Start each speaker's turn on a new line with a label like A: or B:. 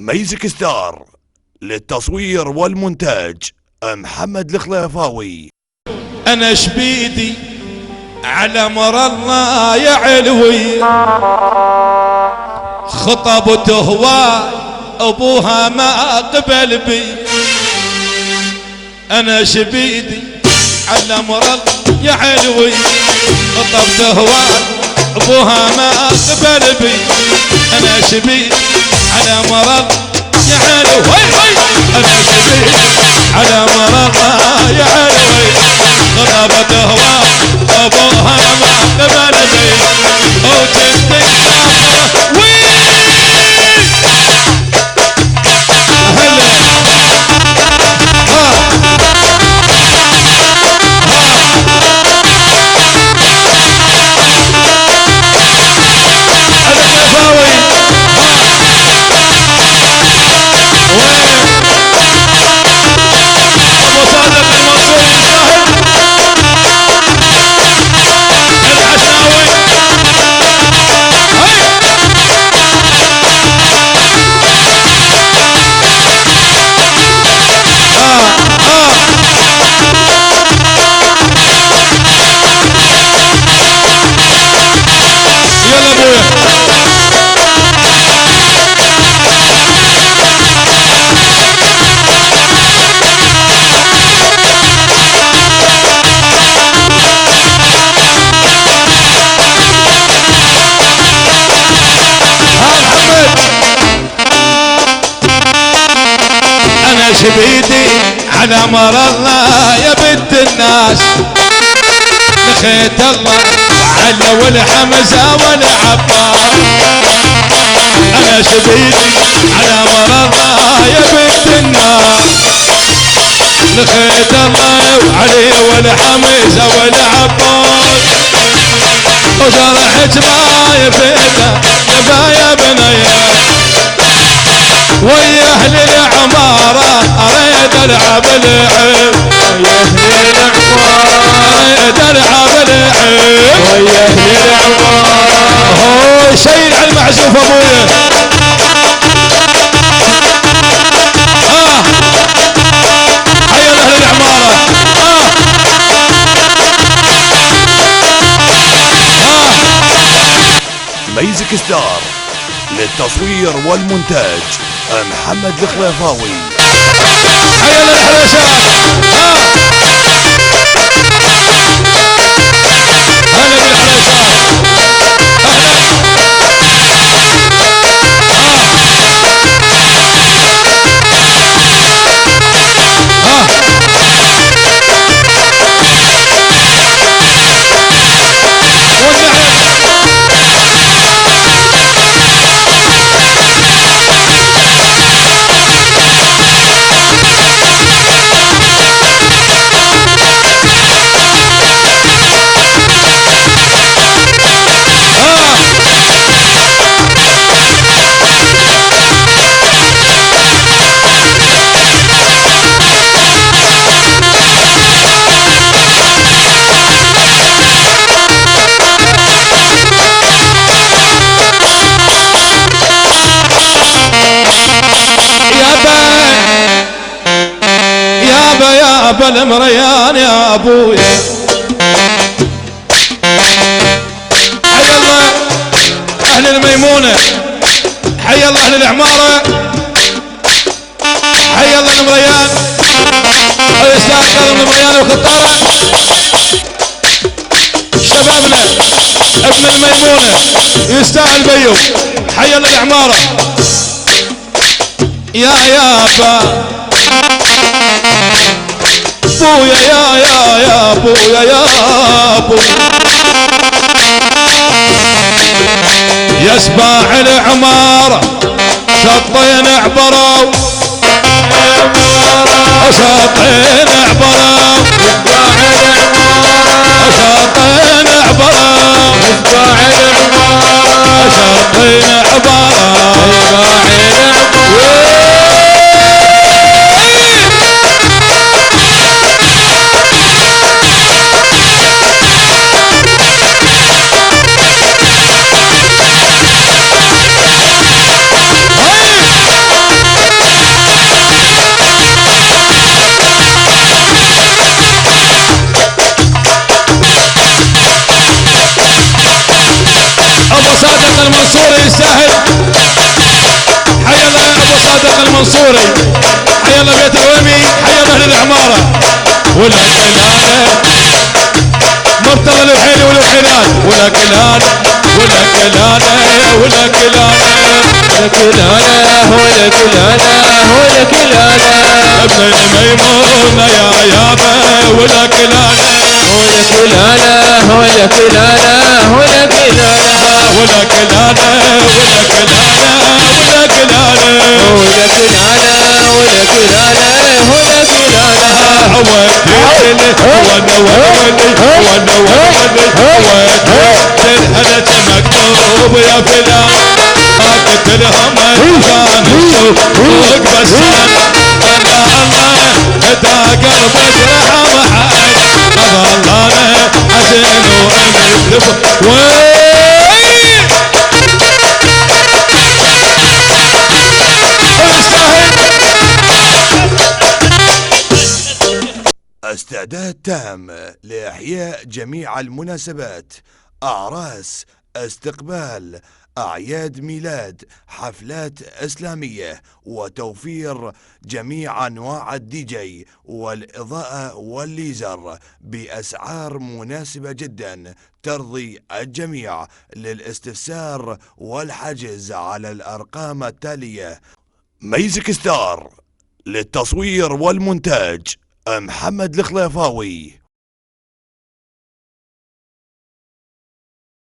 A: ميزك ستار للتصوير والمونتاج محمد الخليفاوي.
B: انا شبيدي على مر الله يا علوي، خطبته هواي ابوها ما قبل بي. انا شبيدي على مر الله يا علوي، خطبته هواي ابوها ما قبل بي. انا شبيدي على مر الله يا علوي، انا شبيدي على مر الله يا علوي، خطبته هواي ابوها ما قبل بي. وجدي بيدي على مر الله يا بنت الناس، لخيت الله على والحمزة والعباس. انا شبيدي على مر الله يا بنت الناس، لخيت الله وعلي والحمزة والعباس. وجرحت ما يفيده يا بنيات، ويا اهل العمارة اريد العب العيب، ويا اهل العمارة اريد العب العيب، ويا اهل العمارة. هو شيل على المعزوف ابويا. حيا اهل العمارة.
A: ميزك ستار للتصوير والمونتاج محمد الخليفاوي.
B: حيا للحرشات. هلا بالحرشات. يابا المريان يا ابويا. حي الله اهل الميمونه، حي الله اهل العماره، حي الله المريان، الاستاذ كرم المريان وخطاره، شبابنا ابن الميمونه يستاهل بيو. حي الله العماره. يا يابا بويا يا بويا يا بويا، يا سباع العمارة شطين عبروا، شطين عبروا، شطين عبروا، شطين عبروا. صادق المنصوري، حيا الله بيت الومي، حيا اهل العماره. والكلانه مرتضى الوحيلي والوحيلات، والكلانه والكلانه والكلانه ابن الميمونه يا يابا والكلانه
C: والكلانه
B: مكتوب يا فلان قلت لهم كان الشوق بس انا الله دا قلب اشرح محل اظلانه حزين وامل
A: استعداد تام لإحياء جميع المناسبات، أعراس، استقبال، أعياد ميلاد، حفلات إسلامية، وتوفير جميع أنواع الدي جي والإضاءة والليزر بأسعار مناسبة جدا ترضي الجميع. للاستفسار والحجز على الأرقام التالية: ميزك ستار، للتصوير والمونتاج محمد الخليفاوي.